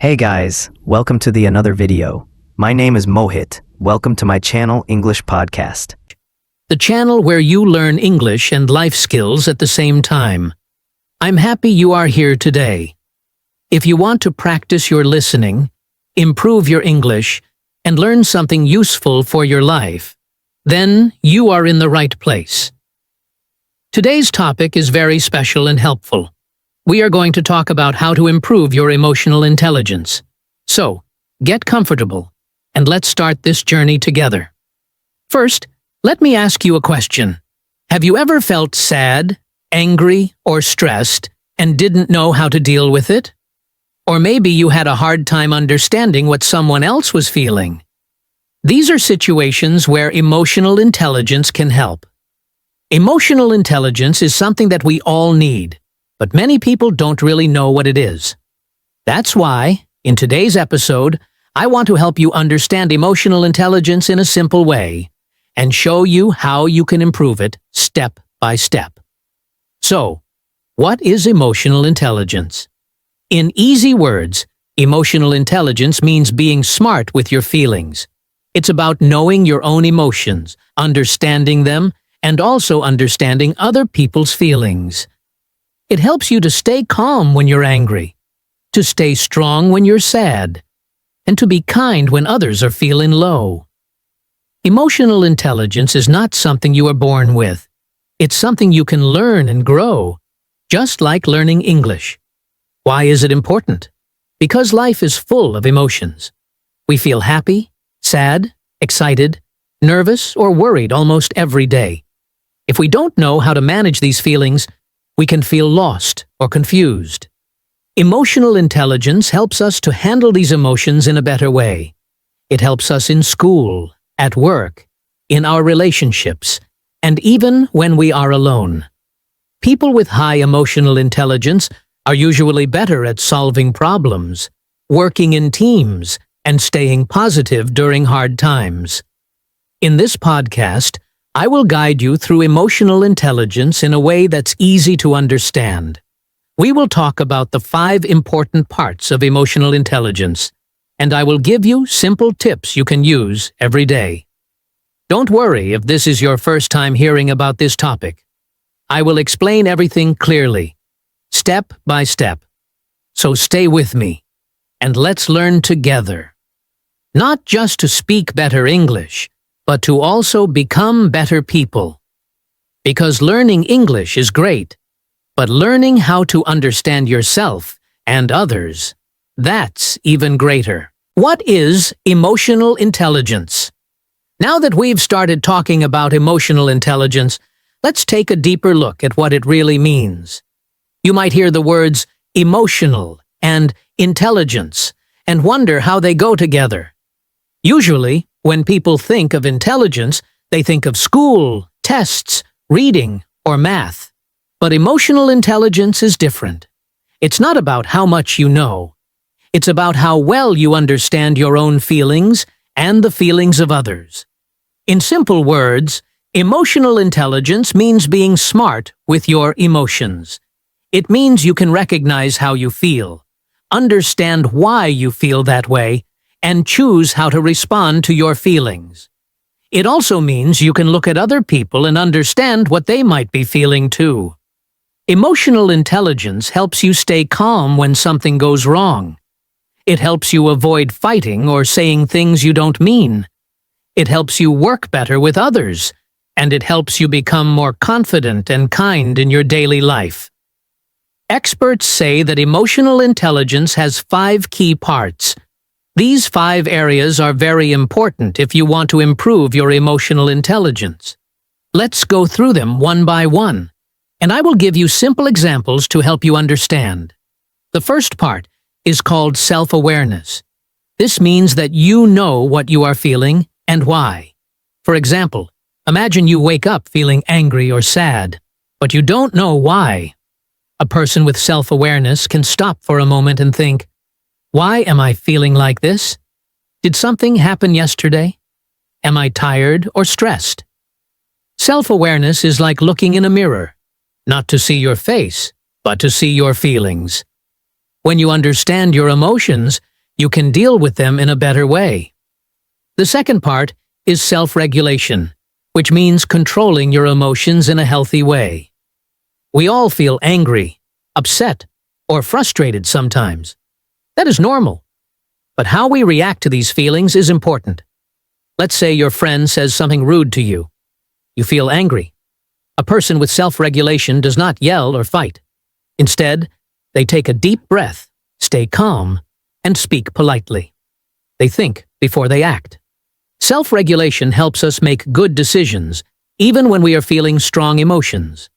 Hey guys, welcome to the another video. My name is Mohit. Welcome to my channel English Podcast. The channel where you learn English and life skills at the same time. I'm happy you are here today. If you want to practice your listening, improve your English, and learn something useful for your life, then you are in the right place. Today's topic is very special and helpful. We are going to talk about how to improve your emotional intelligence. So, get comfortable, and let's start this journey together. First, let me ask you a question. Have you ever felt sad, angry, or stressed and didn't know how to deal with it? Or maybe you had a hard time understanding what someone else was feeling. These are situations where emotional intelligence can help. Emotional intelligence is something that we all need, but many people don't really know what it is. That's why, in today's episode, I want to help you understand emotional intelligence in a simple way and show you how you can improve it step by step. So, what is emotional intelligence? In easy words, emotional intelligence means being smart with your feelings. It's about knowing your own emotions, understanding them, and also understanding other people's feelings. It helps you to stay calm when you're angry, to stay strong when you're sad, and to be kind when others are feeling low. Emotional intelligence is not something you are born with. It's something you can learn and grow, just like learning English. Why is it important? Because life is full of emotions. We feel happy, sad, excited, nervous, or worried almost every day. If we don't know how to manage these feelings, we can feel lost or confused. Emotional intelligence helps us to handle these emotions in a better way. It helps us in school, at work, in our relationships, and even when we are alone. People with high emotional intelligence are usually better at solving problems, working in teams, and staying positive during hard times. In this podcast, I will guide you through emotional intelligence in a way that's easy to understand. We will talk about the 5 important parts of emotional intelligence, and I will give you simple tips you can use every day. Don't worry if this is your first time hearing about this topic. I will explain everything clearly, step by step. So stay with me, and let's learn together. Not just to speak better English, but to also become better people. Because learning English is great, but learning how to understand yourself and others, that's even greater. What is emotional intelligence? Now that we've started talking about emotional intelligence, let's take a deeper look at what it really means. You might hear the words emotional and intelligence and wonder how they go together. Usually, when people think of intelligence, they think of school, tests, reading, or math. But emotional intelligence is different. It's not about how much you know. It's about how well you understand your own feelings and the feelings of others. In simple words, emotional intelligence means being smart with your emotions. It means you can recognize how you feel, understand why you feel that way, and choose how to respond to your feelings. It also means you can look at other people and understand what they might be feeling too. Emotional intelligence helps you stay calm when something goes wrong. It helps you avoid fighting or saying things you don't mean. It helps you work better with others, and it helps you become more confident and kind in your daily life. Experts say that emotional intelligence has 5 key parts. These 5 areas are very important if you want to improve your emotional intelligence. Let's go through them one by one, and I will give you simple examples to help you understand. The first part is called self-awareness. This means that you know what you are feeling and why. For example, imagine you wake up feeling angry or sad, but you don't know why. A person with self-awareness can stop for a moment and think, why am I feeling like this? Did something happen yesterday? Am I tired or stressed? Self-awareness is like looking in a mirror, not to see your face, but to see your feelings. When you understand your emotions, you can deal with them in a better way. The second part is self-regulation, which means controlling your emotions in a healthy way. We all feel angry, upset, or frustrated sometimes. That is normal. But how we react to these feelings is important. Let's say your friend says something rude to you. You feel angry. A person with self-regulation does not yell or fight. Instead, they take a deep breath, stay calm, and speak politely. They think before they act. Self-regulation helps us make good decisions, even when we are feeling strong emotions.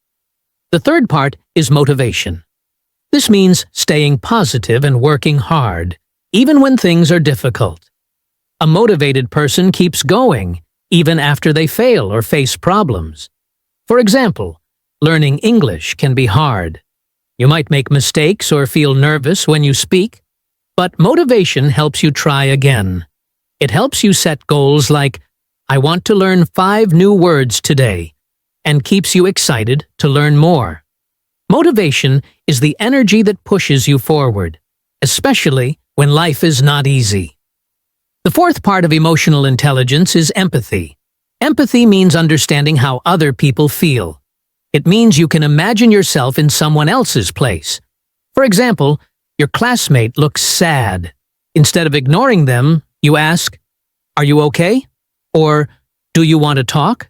The third part is motivation. This means staying positive and working hard, even when things are difficult. A motivated person keeps going, even after they fail or face problems. For example, learning English can be hard. You might make mistakes or feel nervous when you speak, but motivation helps you try again. It helps you set goals like, I want to learn 5 new words today, and keeps you excited to learn more. Motivation is the energy that pushes you forward, especially when life is not easy. The fourth part of emotional intelligence is empathy. Empathy means understanding how other people feel. It means you can imagine yourself in someone else's place. For example, your classmate looks sad. Instead of ignoring them, you ask, "Are you okay?" Or, "Do you want to talk?"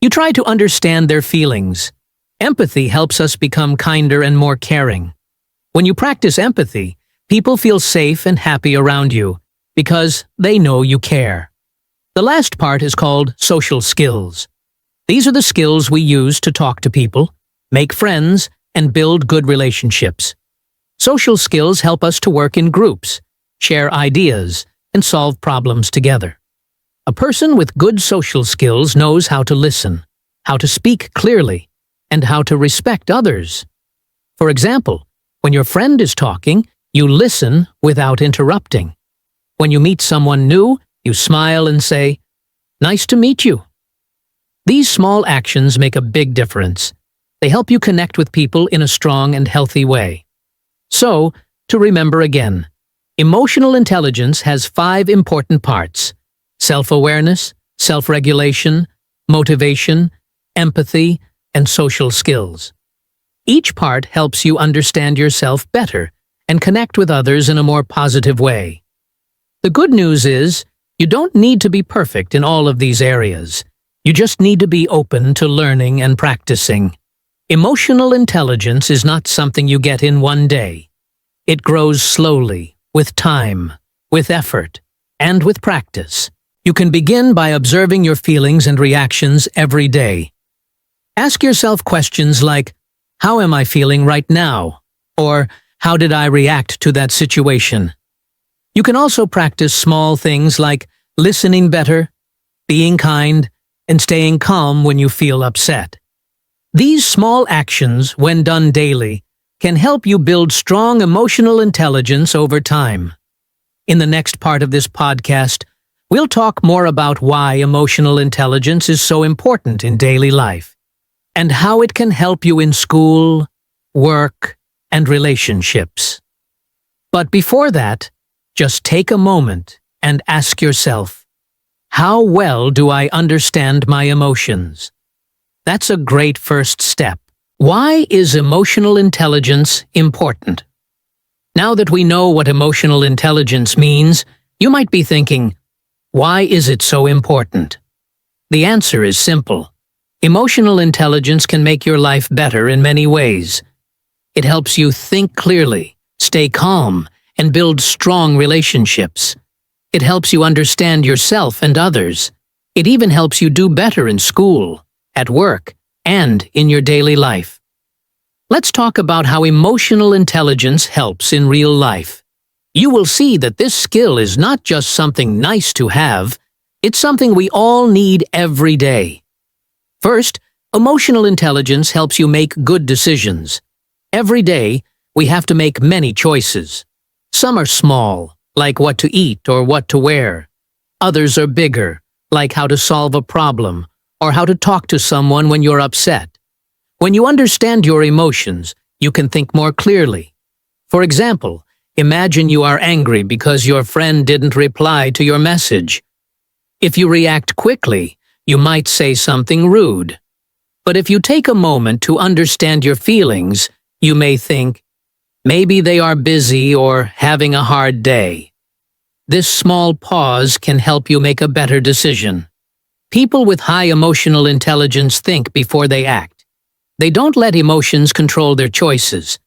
You try to understand their feelings. Empathy helps us become kinder and more caring. When you practice empathy, people feel safe and happy around you because they know you care. The last part is called social skills. These are the skills we use to talk to people, make friends, and build good relationships. Social skills help us to work in groups, share ideas, and solve problems together. A person with good social skills knows how to listen, how to speak clearly, and how to respect others. For example, when your friend is talking, you listen without interrupting. When you meet someone new, you smile and say, "Nice to meet you." These small actions make a big difference. They help you connect with people in a strong and healthy way. So, to remember again, emotional intelligence has 5 important parts: self-awareness, self-regulation, motivation, empathy, and social skills. Each part helps you understand yourself better and connect with others in a more positive way. The good news is, you don't need to be perfect in all of these areas. You just need to be open to learning and practicing. Emotional intelligence is not something you get in one day. It grows slowly, with time, with effort, and with practice. You can begin by observing your feelings and reactions every day. Ask yourself questions like, how am I feeling right now? Or, how did I react to that situation? You can also practice small things like listening better, being kind, and staying calm when you feel upset. These small actions, when done daily, can help you build strong emotional intelligence over time. In the next part of this podcast, we'll talk more about why emotional intelligence is so important in daily life, and how it can help you in school, work, and relationships. But before that, just take a moment and ask yourself, how well do I understand my emotions? That's a great first step. Why is emotional intelligence important? Now that we know what emotional intelligence means, you might be thinking, why is it so important? The answer is simple. Emotional intelligence can make your life better in many ways. It helps you think clearly, stay calm, and build strong relationships. It helps you understand yourself and others. It even helps you do better in school, at work, and in your daily life. Let's talk about how emotional intelligence helps in real life. You will see that this skill is not just something nice to have, it's something we all need every day. First, emotional intelligence helps you make good decisions. Every day, we have to make many choices. Some are small, like what to eat or what to wear. Others are bigger, like how to solve a problem or how to talk to someone when you're upset. When you understand your emotions, you can think more clearly. For example, Imagine you are angry because your friend didn't reply to your message. If you react quickly, you might say something rude. But if you take a moment to understand your feelings, you may think, maybe they are busy or having a hard day. This small pause can help you make a better decision. People with high emotional intelligence think before they act. They don't let emotions control their choices.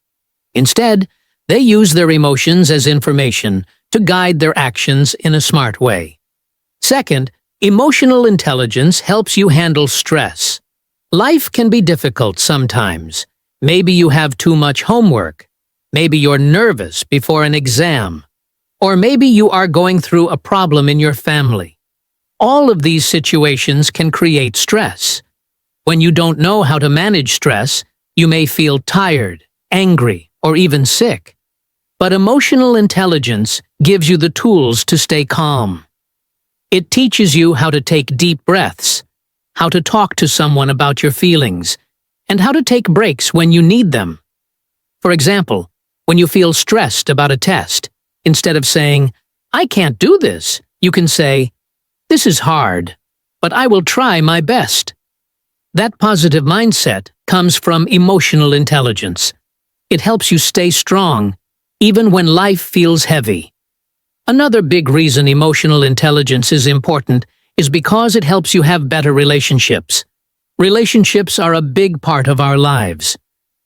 Instead, they use their emotions as information to guide their actions in a smart way. Second, emotional intelligence helps you handle stress. Life can be difficult sometimes. Maybe you have too much homework. Maybe you're nervous before an exam. Or maybe you are going through a problem in your family. All of these situations can create stress. When you don't know how to manage stress, you may feel tired, angry, or even sick. But emotional intelligence gives you the tools to stay calm. It teaches you how to take deep breaths, how to talk to someone about your feelings, and how to take breaks when you need them. For example, when you feel stressed about a test, instead of saying, "I can't do this," you can say, "This is hard, but I will try my best." That positive mindset comes from emotional intelligence. It helps you stay strong, even when life feels heavy. Another big reason emotional intelligence is important is because it helps you have better relationships. Relationships are a big part of our lives.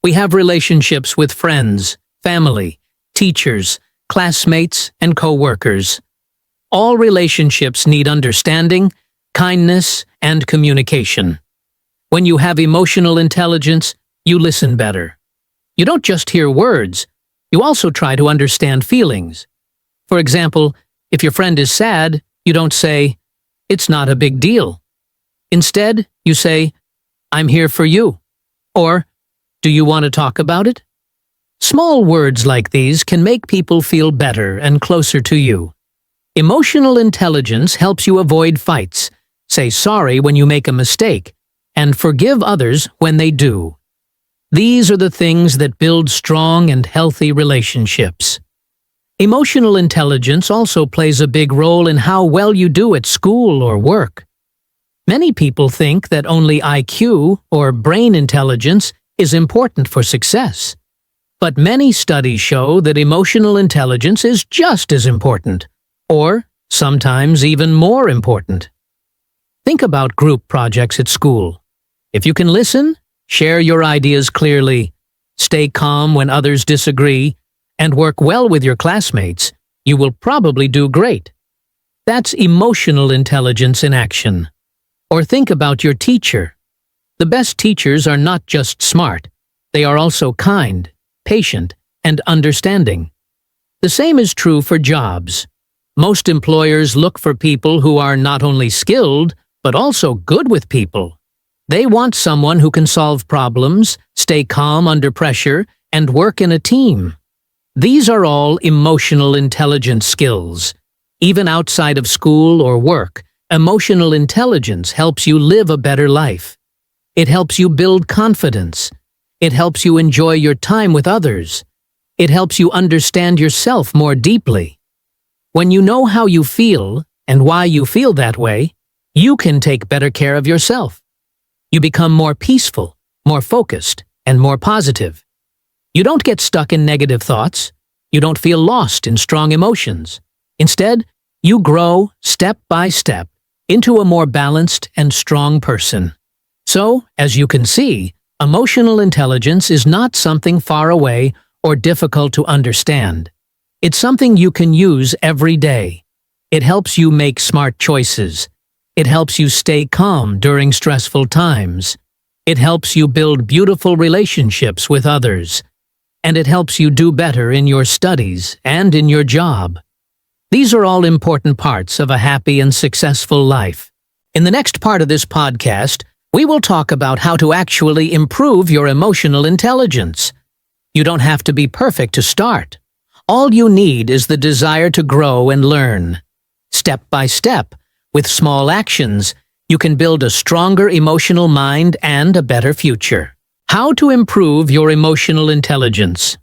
We have relationships with friends, family, teachers, classmates, and co-workers. All relationships need understanding, kindness, and communication. When you have emotional intelligence, you listen better. You don't just hear words, you also try to understand feelings. For example, if your friend is sad, you don't say, "It's not a big deal." Instead, you say, "I'm here for you," or "Do you want to talk about it?" Small words like these can make people feel better and closer to you. Emotional intelligence helps you avoid fights, say sorry when you make a mistake, and forgive others when they do. These are the things that build strong and healthy relationships. Emotional intelligence also plays a big role in how well you do at school or work. Many people think that only IQ, or brain intelligence, is important for success. But many studies show that emotional intelligence is just as important, or sometimes even more important. Think about group projects at school. If you can listen, share your ideas clearly, stay calm when others disagree, and work well with your classmates, you will probably do great. That's emotional intelligence in action. Or think about your teacher. The best teachers are not just smart, they are also kind, patient, and understanding. The same is true for jobs. Most employers look for people who are not only skilled, but also good with people. They want someone who can solve problems, stay calm under pressure, and work in a team. These are all emotional intelligence skills. Even outside of school or work, emotional intelligence helps you live a better life. It helps you build confidence. It helps you enjoy your time with others. It helps you understand yourself more deeply. When you know how you feel and why you feel that way, you can take better care of yourself. You become more peaceful, more focused, and more positive. You don't get stuck in negative thoughts. You don't feel lost in strong emotions. Instead, you grow step by step into a more balanced and strong person. So, as you can see, emotional intelligence is not something far away or difficult to understand. It's something you can use every day. It helps you make smart choices. It helps you stay calm during stressful times. It helps you build beautiful relationships with others. And it helps you do better in your studies and in your job. These are all important parts of a happy and successful life. In the next part of this podcast, we will talk about how to actually improve your emotional intelligence. You don't have to be perfect to start. All you need is the desire to grow and learn. Step by step, with small actions, you can build a stronger emotional mind and a better future. How to improve your emotional intelligence.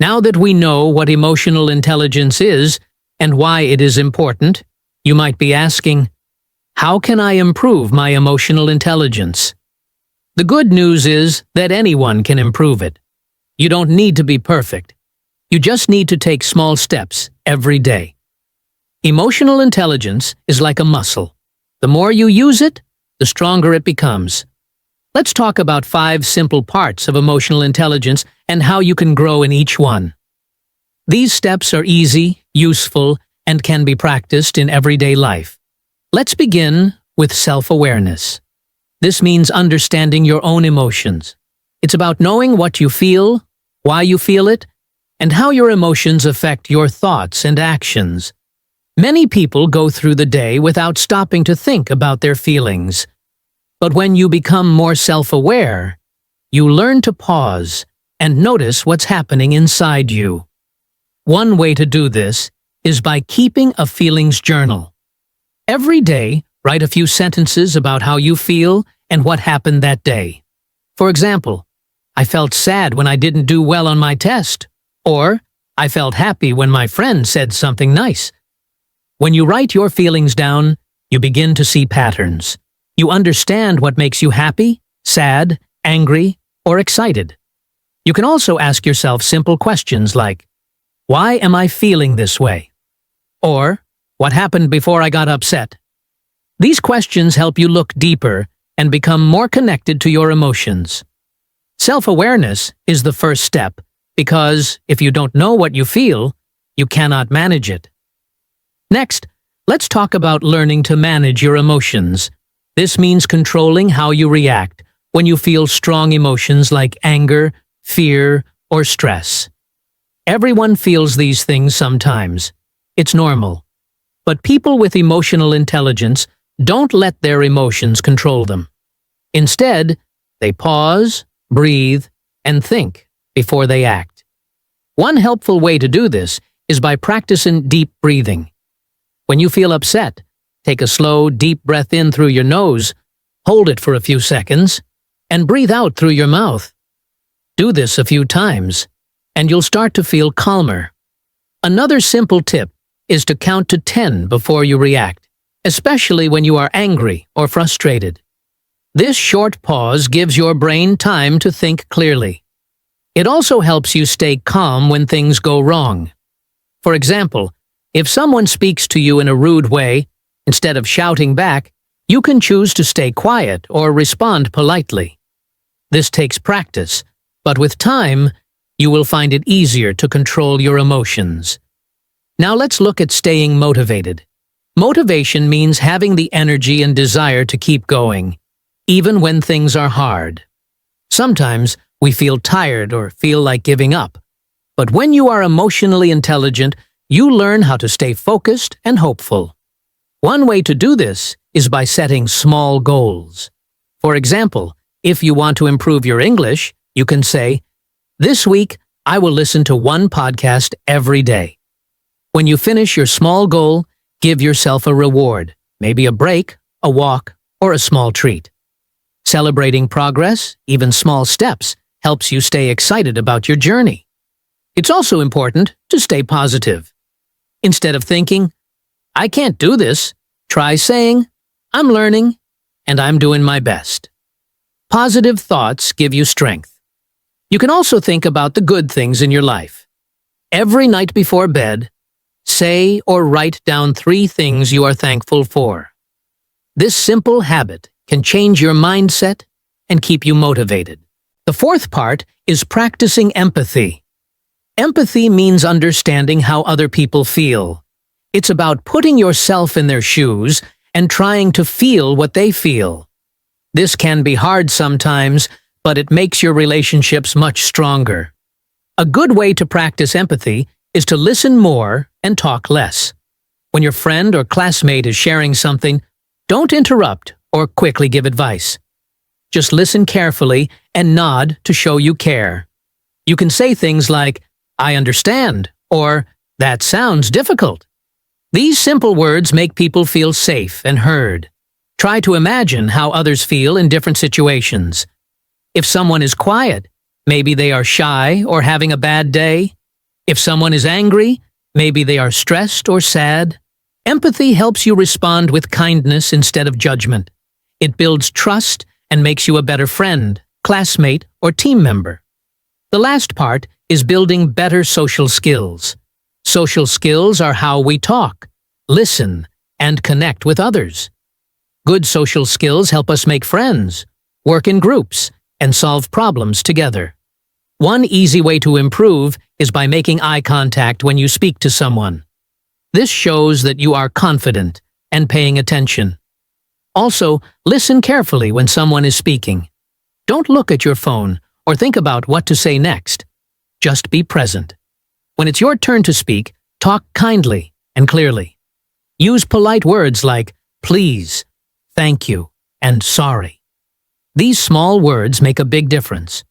Now that we know what emotional intelligence is and why it is important, you might be asking, how can I improve my emotional intelligence? The good news is that anyone can improve it. You don't need to be perfect. You just need to take small steps every day. Emotional intelligence is like a muscle. The more you use it, the stronger it becomes. Let's talk about 5 simple parts of emotional intelligence and how you can grow in each one. These steps are easy, useful, and can be practiced in everyday life. Let's begin with self-awareness. This means understanding your own emotions. It's about knowing what you feel, why you feel it, and how your emotions affect your thoughts and actions. Many people go through the day without stopping to think about their feelings. But when you become more self-aware, you learn to pause and notice what's happening inside you. One way to do this is by keeping a feelings journal. Every day, write a few sentences about how you feel and what happened that day. For example, I felt sad when I didn't do well on my test, or I felt happy when my friend said something nice. When you write your feelings down, you begin to see patterns. You understand what makes you happy, sad, angry, or excited. You can also ask yourself simple questions like, why am I feeling this way? Or, what happened before I got upset? These questions help you look deeper and become more connected to your emotions. Self-awareness is the first step because if you don't know what you feel, you cannot manage it. Next, let's talk about learning to manage your emotions. This means controlling how you react when you feel strong emotions like anger, fear, or stress. Everyone feels these things sometimes. It's normal. But people with emotional intelligence don't let their emotions control them. Instead, they pause, breathe, and think before they act. One helpful way to do this is by practicing deep breathing. When you feel upset, take a slow, deep breath in through your nose, hold it for a few seconds, and breathe out through your mouth. Do this a few times, and you'll start to feel calmer. Another simple tip is to count to 10 before you react, especially when you are angry or frustrated. This short pause gives your brain time to think clearly. It also helps you stay calm when things go wrong. For example, if someone speaks to you in a rude way, instead of shouting back, you can choose to stay quiet or respond politely. This takes practice, but with time, you will find it easier to control your emotions. Now let's look at staying motivated. Motivation means having the energy and desire to keep going, even when things are hard. Sometimes we feel tired or feel like giving up. But when you are emotionally intelligent, you learn how to stay focused and hopeful. One way to do this is by setting small goals. For example, if you want to improve your English, you can say, "This week, I will listen to 1 podcast every day." When you finish your small goal, give yourself a reward, maybe a break, a walk, or a small treat. Celebrating progress, even small steps, helps you stay excited about your journey. It's also important to stay positive. Instead of thinking, "I can't do this," try saying, "I'm learning, and I'm doing my best." Positive thoughts give you strength. You can also think about the good things in your life. Every night before bed, say or write down 3 things you are thankful for. This simple habit can change your mindset and keep you motivated. The 4th part is practicing empathy. Empathy means understanding how other people feel. It's about putting yourself in their shoes and trying to feel what they feel. This can be hard sometimes, but it makes your relationships much stronger. A good way to practice empathy is to listen more and talk less. When your friend or classmate is sharing something, don't interrupt or quickly give advice. Just listen carefully and nod to show you care. You can say things like, "I understand," or "That sounds difficult." These simple words make people feel safe and heard. Try to imagine how others feel in different situations. If someone is quiet, maybe they are shy or having a bad day, If someone is angry, maybe they are stressed or sad, empathy helps you respond with kindness instead of judgment. It builds trust and makes you a better friend, classmate, or team member. The last part is building better social skills. Social skills are how we talk, listen, and connect with others. Good social skills help us make friends, work in groups, and solve problems together. One easy way to improve is by making eye contact when you speak to someone. This shows that you are confident and paying attention. Also, listen carefully when someone is speaking. Don't look at your phone or think about what to say next. Just be present. When it's your turn to speak, talk kindly and clearly. Use polite words like please, thank you, and sorry. These small words make a big difference.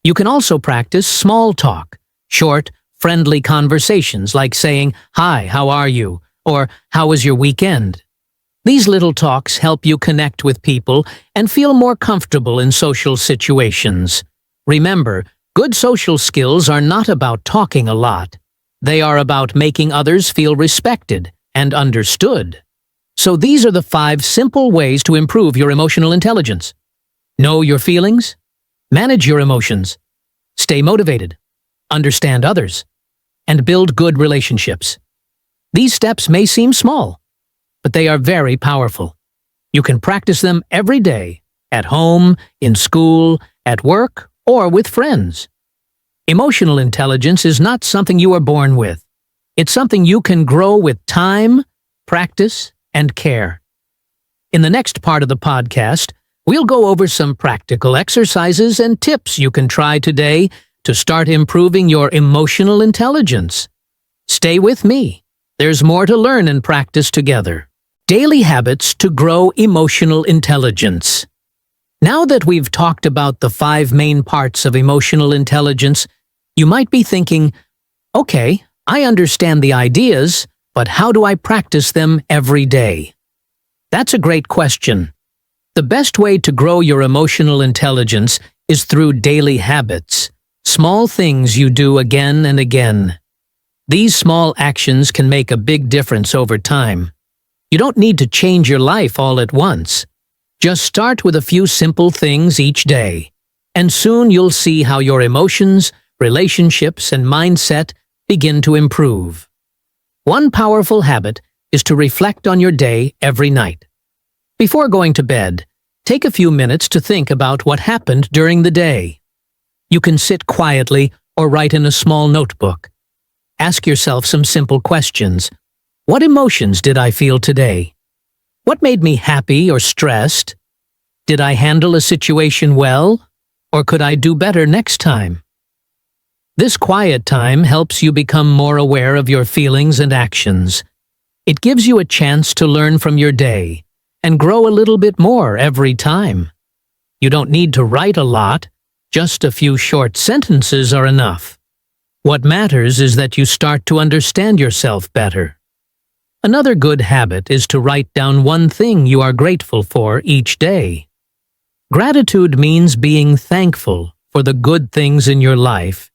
You can also practice small talk, short, friendly conversations like saying, "Hi, how are you?" or "How was your weekend?" These little talks help you connect with people and feel more comfortable in social situations. Remember, good social skills are not about talking a lot. They are about making others feel respected and understood. So these are the 5 simple ways to improve your emotional intelligence. Know your feelings, manage your emotions, stay motivated, understand others, and build good relationships. These steps may seem small, but they are very powerful. You can practice them every day, at home, in school, at work, or with friends. Emotional intelligence is not something you are born with. It's something you can grow with time, practice, and care. In the next part of the podcast, we'll go over some practical exercises and tips you can try today to start improving your emotional intelligence. Stay with me. There's more to learn and practice together. Daily habits to grow emotional intelligence. Now that we've talked about the 5 main parts of emotional intelligence, you might be thinking, okay, I understand the ideas, but how do I practice them every day? That's a great question. The best way to grow your emotional intelligence is through daily habits, small things you do again and again. These small actions can make a big difference over time. You don't need to change your life all at once. Just start with a few simple things each day, and soon you'll see how your emotions, relationships, and mindset begin to improve. One powerful habit is to reflect on your day every night. Before going to bed, take a few minutes to think about what happened during the day. You can sit quietly or write in a small notebook. Ask yourself some simple questions. What emotions did I feel today? What made me happy or stressed? Did I handle a situation well, or could I do better next time? This quiet time helps you become more aware of your feelings and actions. It gives you a chance to learn from your day and grow a little bit more every time. You don't need to write a lot, just a few short sentences are enough. What matters is that you start to understand yourself better. Another good habit is to write down one thing you are grateful for each day. Gratitude means being thankful for the good things in your life.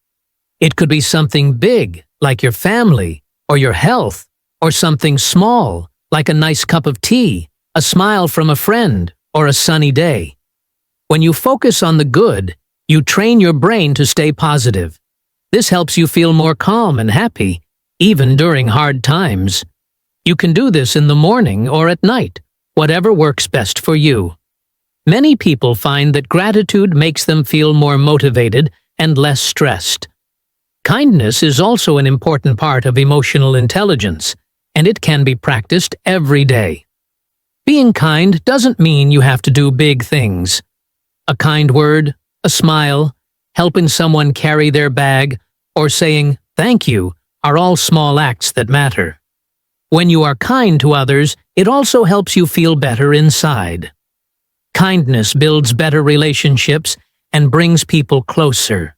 It could be something big, like your family, or your health, or something small, like a nice cup of tea, a smile from a friend, or a sunny day. When you focus on the good, you train your brain to stay positive. This helps you feel more calm and happy, even during hard times. You can do this in the morning or at night, whatever works best for you. Many people find that gratitude makes them feel more motivated and less stressed. Kindness is also an important part of emotional intelligence, and it can be practiced every day. Being kind doesn't mean you have to do big things. A kind word, a smile, helping someone carry their bag, or saying thank you are all small acts that matter. When you are kind to others, it also helps you feel better inside. Kindness builds better relationships and brings people closer.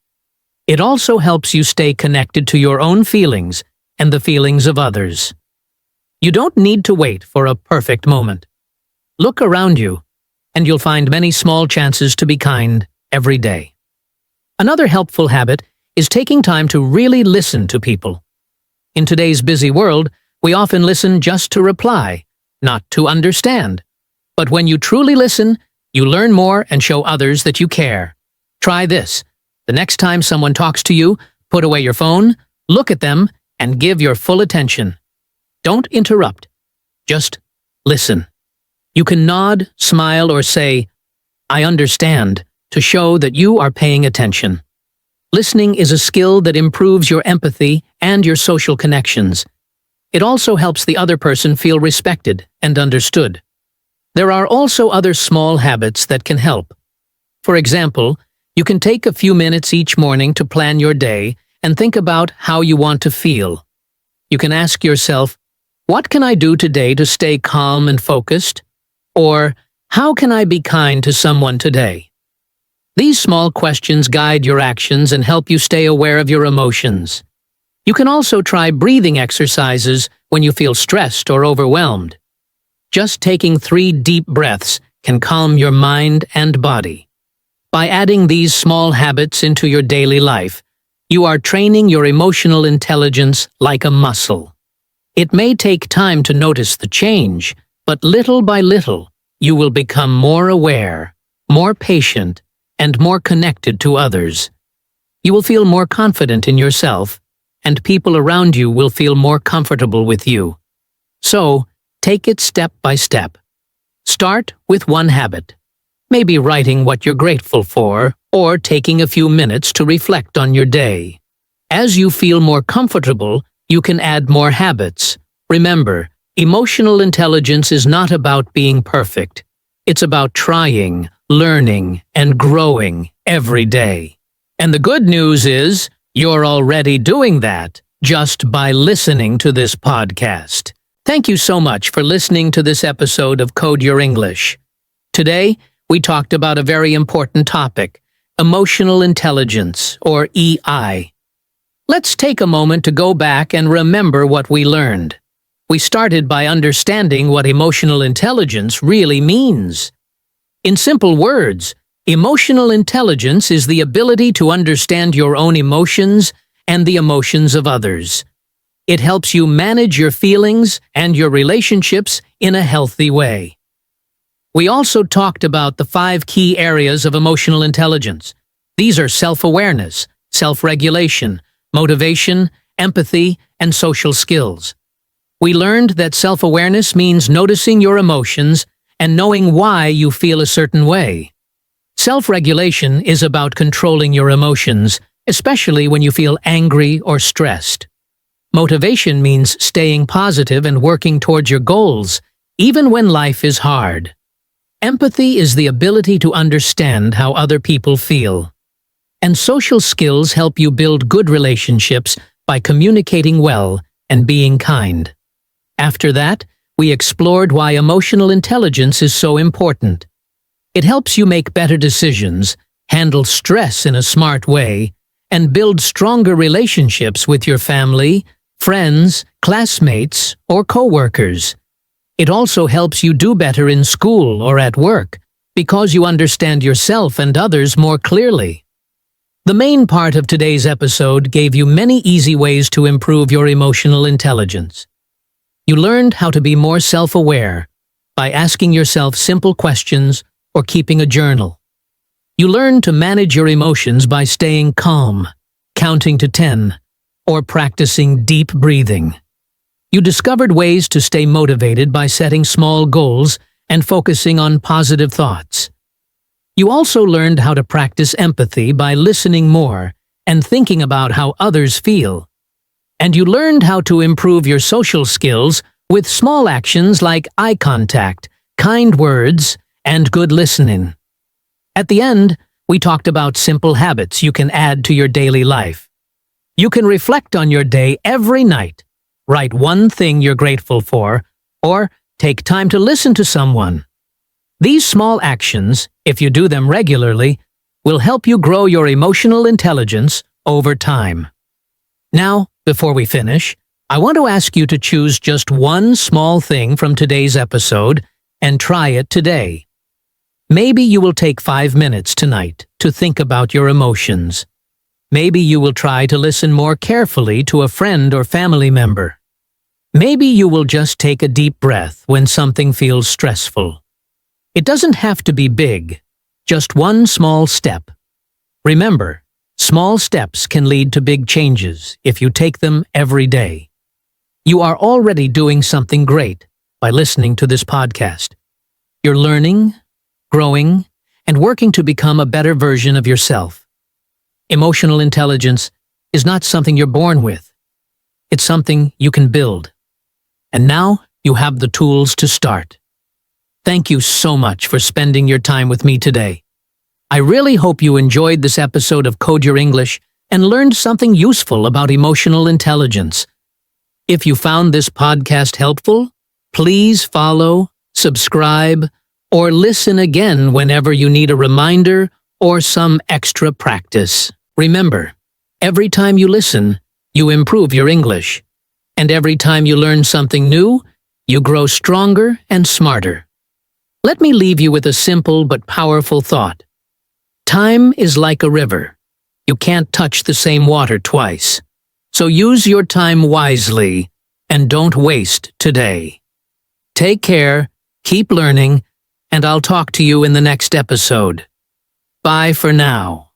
It also helps you stay connected to your own feelings and the feelings of others. You don't need to wait for a perfect moment. Look around you, and you'll find many small chances to be kind every day. Another helpful habit is taking time to really listen to people. In today's busy world, we often listen just to reply, not to understand. But when you truly listen, you learn more and show others that you care. Try this. The next time someone talks to you, put away your phone, look at them, and give your full attention. Don't interrupt. Just listen. You can nod, smile, or say, "I understand," to show that you are paying attention. Listening is a skill that improves your empathy and your social connections. It also helps the other person feel respected and understood. There are also other small habits that can help. For example, you can take a few minutes each morning to plan your day and think about how you want to feel. You can ask yourself, "What can I do today to stay calm and focused?" Or, "How can I be kind to someone today?" These small questions guide your actions and help you stay aware of your emotions. You can also try breathing exercises when you feel stressed or overwhelmed. Just taking 3 deep breaths can calm your mind and body. By adding these small habits into your daily life, you are training your emotional intelligence like a muscle. It may take time to notice the change, but little by little, you will become more aware, more patient, and more connected to others. You will feel more confident in yourself, and people around you will feel more comfortable with you. So, take it step by step. Start with one habit. Maybe writing what you're grateful for, or taking a few minutes to reflect on your day. As you feel more comfortable, you can add more habits. Remember, emotional intelligence is not about being perfect. It's about trying, learning, and growing every day. And the good news is, you're already doing that just by listening to this podcast. Thank you so much for listening to this episode of Code Your English. Today, we talked about a very important topic, emotional intelligence, or EI. Let's take a moment to go back and remember what we learned. We started by understanding what emotional intelligence really means. In simple words, emotional intelligence is the ability to understand your own emotions and the emotions of others. It helps you manage your feelings and your relationships in a healthy way. We also talked about the 5 key areas of emotional intelligence. These are self-awareness, self-regulation, motivation, empathy, and social skills. We learned that self-awareness means noticing your emotions and knowing why you feel a certain way. Self-regulation is about controlling your emotions, especially when you feel angry or stressed. Motivation means staying positive and working towards your goals, even when life is hard. Empathy is the ability to understand how other people feel. And social skills help you build good relationships by communicating well and being kind. After that, we explored why emotional intelligence is so important. It helps you make better decisions, handle stress in a smart way, and build stronger relationships with your family, friends, classmates, or coworkers. It also helps you do better in school or at work because you understand yourself and others more clearly. The main part of today's episode gave you many easy ways to improve your emotional intelligence. You learned how to be more self-aware by asking yourself simple questions or keeping a journal. You learned to manage your emotions by staying calm, counting to 10, or practicing deep breathing. You discovered ways to stay motivated by setting small goals and focusing on positive thoughts. You also learned how to practice empathy by listening more and thinking about how others feel. And you learned how to improve your social skills with small actions like eye contact, kind words, and good listening. At the end, we talked about simple habits you can add to your daily life. You can reflect on your day every night. Write one thing you're grateful for, or take time to listen to someone. These small actions, if you do them regularly, will help you grow your emotional intelligence over time. Now, before we finish, I want to ask you to choose just one small thing from today's episode and try it today. Maybe you will take 5 minutes tonight to think about your emotions. Maybe you will try to listen more carefully to a friend or family member. Maybe you will just take a deep breath when something feels stressful. It doesn't have to be big, just one small step. Remember, small steps can lead to big changes if you take them every day. You are already doing something great by listening to this podcast. You're learning, growing, and working to become a better version of yourself. Emotional intelligence is not something you're born with. It's something you can build. And now you have the tools to start. Thank you so much for spending your time with me today. I really hope you enjoyed this episode of Code Your English and learned something useful about emotional intelligence. If you found this podcast helpful, please follow, subscribe, or listen again whenever you need a reminder or some extra practice. Remember, every time you listen, you improve your English. And every time you learn something new, you grow stronger and smarter. Let me leave you with a simple but powerful thought. Time is like a river. You can't touch the same water twice. So use your time wisely and don't waste today. Take care, keep learning, and I'll talk to you in the next episode. Bye for now.